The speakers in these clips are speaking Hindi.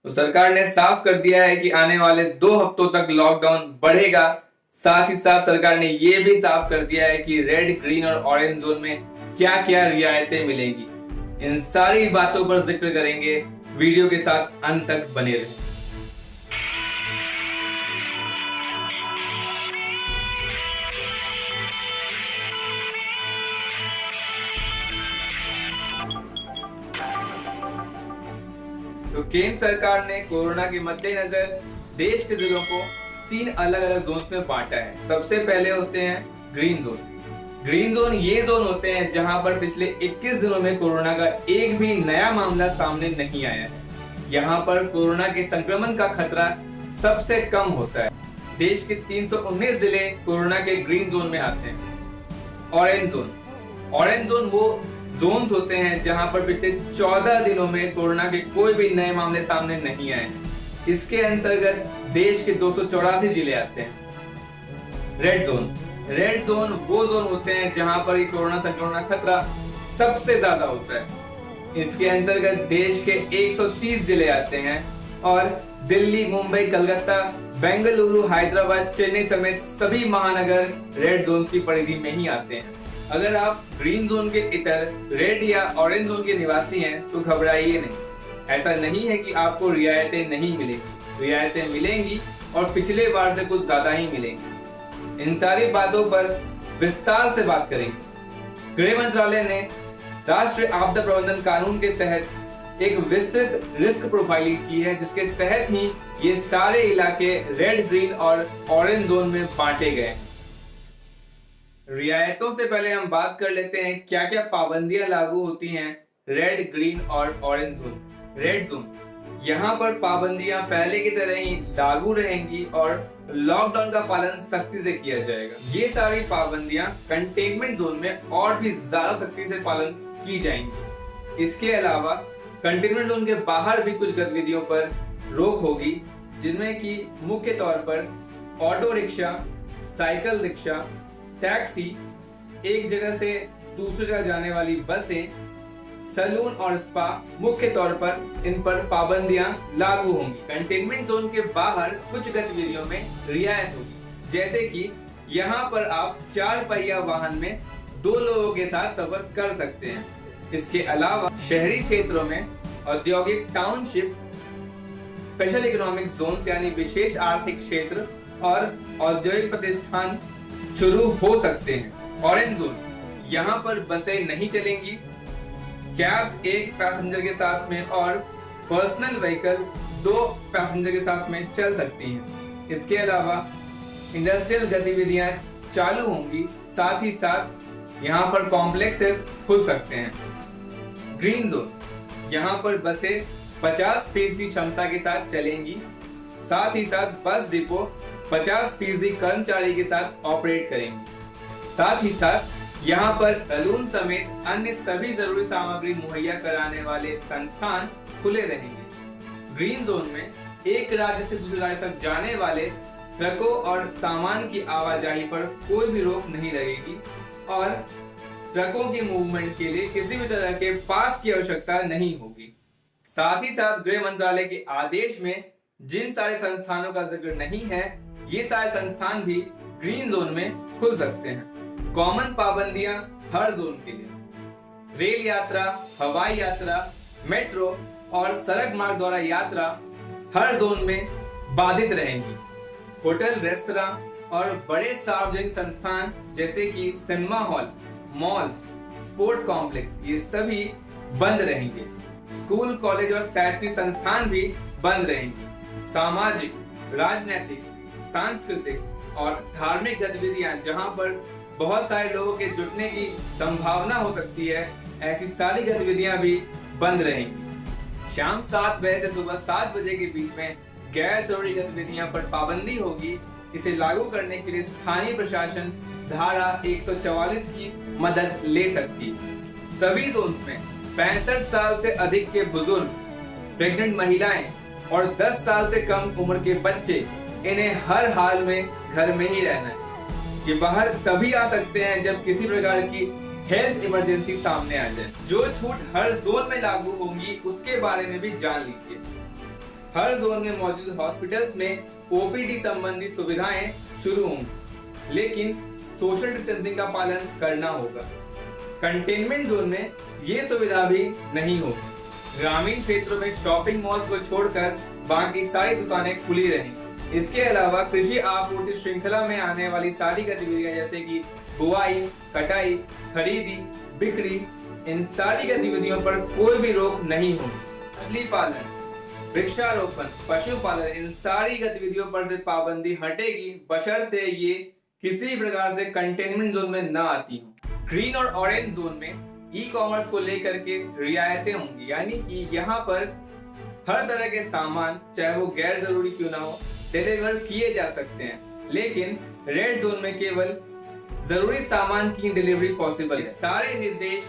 तो सरकार ने साफ कर दिया है कि आने वाले 2 हफ्तों तक लॉकडाउन बढ़ेगा। साथ ही साथ सरकार ने ये भी साफ कर दिया है कि रेड, ग्रीन और ऑरेंज जोन में क्या क्या रियायतें मिलेंगी। इन सारी बातों पर जिक्र करेंगे, वीडियो के साथ अंत तक बने रहें। तो केंद्र सरकार ने कोरोना के मद्देनजर देश के जिलों को 3 अलग अलग जोन में बांटा है। सबसे पहले होते हैं ग्रीन जोन। ग्रीन जोन ये जोन होते हैं जहां पर पिछले 21 दिनों में कोरोना का एक भी नया मामला सामने नहीं आया है। यहाँ पर कोरोना के संक्रमण का खतरा सबसे कम होता है। देश के 319 जिले कोरोना के ग्रीन जोन में आते हैं। ऑरेंज जोन, ऑरेंज जोन वो जोन्स होते हैं जहां पर पिछले 14 दिनों में कोरोना के कोई भी नए मामले सामने नहीं आए हैं। इसके अंतर्गत देश के 284 जिले आते हैं। रेड जोन, रेड जोन वो जोन होते हैं जहां पर कोरोना संक्रमण का खतरा सबसे ज्यादा होता है। इसके अंतर्गत देश के 130 जिले आते हैं और दिल्ली, मुंबई, कलकत्ता, बेंगलुरु, हैदराबाद, चेन्नई समेत सभी महानगर रेड जोन की परिधि में ही आते हैं। अगर आप ग्रीन जोन के इतर रेड या ऑरेंज जोन के निवासी हैं तो घबराइए नहीं। ऐसा नहीं है कि आपको रियायतें नहीं मिलेंगी, रियायतें मिलेंगी और पिछले बार से कुछ ज्यादा ही मिलेंगी। इन सारी बातों पर विस्तार से बात करेंगे। गृह मंत्रालय ने राष्ट्रीय आपदा प्रबंधन कानून के तहत एक विस्तृत रिस्क प्रोफाइलिंग की है, जिसके तहत ही ये सारे इलाके रेड, ग्रीन और ऑरेंज जोन में बांटे गए। रियायतों से पहले हम बात कर लेते हैं क्या क्या पाबंदियां लागू होती हैं रेड, ग्रीन और ऑरेंज जोन। रेड जोन, यहाँ पर पाबंदियां पहले की तरह ही लागू रहेंगी और लॉकडाउन का पालन सख्ती से किया जाएगा। ये सारी पाबंदियां कंटेनमेंट जोन में और भी ज्यादा सख्ती से पालन की जाएंगी। इसके अलावा कंटेनमेंट जोन के बाहर भी कुछ गतिविधियों पर रोक होगी, जिनमें कि मुख्य तौर पर auto rickshaw, cycle rickshaw, taxi, एक जगह से दूसरी जगह जाने वाली बसें, सैलून और स्पा, मुख्य तौर पर इन पर पाबंदियां लागू होंगी। कंटेनमेंट जोन के बाहर कुछ गतिविधियों में रियायत होगी, जैसे कि यहाँ पर आप 4 पहिया वाहन में 2 लोगों के साथ सफर कर सकते हैं। इसके अलावा शहरी क्षेत्रों में औद्योगिक टाउनशिप, स्पेशल इकोनॉमिक जोन यानी विशेष आर्थिक क्षेत्र और औद्योगिक प्रतिष्ठान शुरू हो सकते हैं। ऑरेंज जोन, यहाँ पर बसें नहीं चलेंगी, कैब्स 1 पैसेंजर के साथ में और पर्सनल व्हीकल 2 पैसेंजर के साथ में चल सकती हैं। इसके अलावा इंडस्ट्रियल गतिविधियां चालू होंगी, साथ ही साथ यहाँ पर कॉम्प्लेक्सेस खुल सकते हैं। ग्रीन जोन, यहाँ पर बसें 50% क्षमता के साथ चलेंगी, साथ ही साथ बस डिपो 50% कर्मचारी के साथ ऑपरेट करेंगी। साथ ही साथ यहाँ पर सैलून समेत अन्य सभी जरूरी सामग्री मुहैया कराने वाले संस्थान खुले रहेंगे। ग्रीन जोन में एक राज्य से दूसरे राज्य तक जाने वाले ट्रकों और सामान की आवाजाही पर कोई भी रोक नहीं रहेगी और ट्रकों के मूवमेंट के लिए किसी भी तरह के पास की आवश्यकता नहीं होगी। साथ ही साथ गृह मंत्रालय के आदेश में जिन सारे संस्थानों का जिक्र नहीं है, ये सारे संस्थान भी ग्रीन जोन में खुल सकते हैं। कॉमन पाबंदियां हर जोन के लिए, रेल यात्रा, हवाई यात्रा, मेट्रो और सड़क मार्ग द्वारा यात्रा हर जोन में बाधित रहेंगी। होटल, रेस्तरां और बड़े सार्वजनिक संस्थान जैसे कि cinema hall, malls, sport complex, ये सभी बंद रहेंगे। स्कूल, कॉलेज और शैक्षणिक संस्थान भी बंद रहेंगे। सामाजिक, राजनीतिक, सांस्कृतिक और धार्मिक गतिविधियां जहां पर बहुत सारे लोगों के जुटने की संभावना हो सकती है, ऐसी सारी गतिविधियां भी बंद रहेंगी। शाम 7 बजे से सुबह 7 बजे के बीच में गैर जरूरी गतिविधियां पर पाबंदी होगी। इसे लागू करने के लिए स्थानीय प्रशासन धारा 144 की मदद ले सकती है। सभी जोन्स में 65 साल से अधिक के बुजुर्ग, प्रेग्नेंट महिलाएं और 10 साल से कम उम्र के बच्चे, इन्हें हर हाल में घर में ही रहना है। ये बाहर तभी आ सकते हैं जब किसी प्रकार की हेल्थ इमरजेंसी सामने आ जाए। जो छूट हर जोन में लागू होंगी उसके बारे में भी जान लीजिए। हर जोन में मौजूद हॉस्पिटल्स में ओपीडी संबंधी सुविधाएं शुरू होंगी, लेकिन सोशल डिस्टेंसिंग का पालन करना होगा। कंटेनमेंट जोन में ये सुविधा भी नहीं होगी। ग्रामीण क्षेत्रों में शॉपिंग मॉल्स को छोड़कर बाकी सारी दुकानें खुली रहेंगी। इसके अलावा कृषि आपूर्ति श्रृंखला में आने वाली सारी गतिविधियां जैसे कि बुआई, कटाई, खरीदी, बिक्री, इन सारी गतिविधियों पर कोई भी रोक नहीं होगी। मछली पालन, वृक्षारोपण, पशुपालन, इन सारी गतिविधियों पर से पाबंदी हटेगी, बशर्ते ये किसी प्रकार से कंटेनमेंट जोन में न आती हो। ग्रीन और ऑरेंज जोन में ई कॉमर्स को लेकर के रियायतें होंगी, यानी कि यहाँ पर हर तरह के सामान, चाहे वो गैर जरूरी क्यों ना हो, डिलीवर किए जा सकते हैं। लेकिन रेड जोन में केवल जरूरी सामान की डिलीवरी पॉसिबल है। सारे निर्देश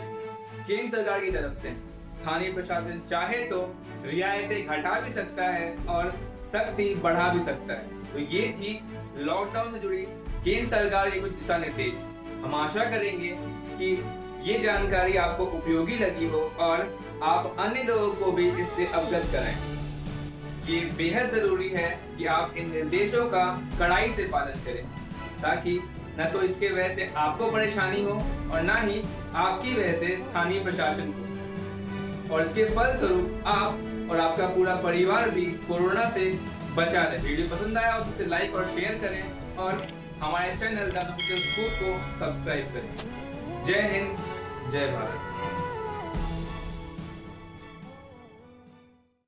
केंद्र सरकार की तरफ से। स्थानीय प्रशासन चाहे तो रियायतें घटा भी सकता है और सख्ती बढ़ा भी सकता है। तो ये थी लॉकडाउन से जुड़ी केंद्र सरकार के कुछ दिशा निर्देश। हम आशा करेंगे कि ये जानकारी आपको उपयोगी लगी हो और आप अन्य लोगों को भी इससे अवगत कराएं। ये बेहद जरूरी है कि आप इन निर्देशों का कड़ाई से पालन करें, ताकि न तो इसके वजह से आपको परेशानी हो और न ही आपकी वजह से स्थानीय प्रशासन को, और इसके फलस्वरूप आप और आपका पूरा परिवार भी कोरोना से बचा रहे। वीडियो पसंद आया हो तो इसे लाइक और शेयर करें और हमारे चैनल द ऑफिशियल स्कूप को सब्सक्राइब करें। जय हिंद, जय भारत।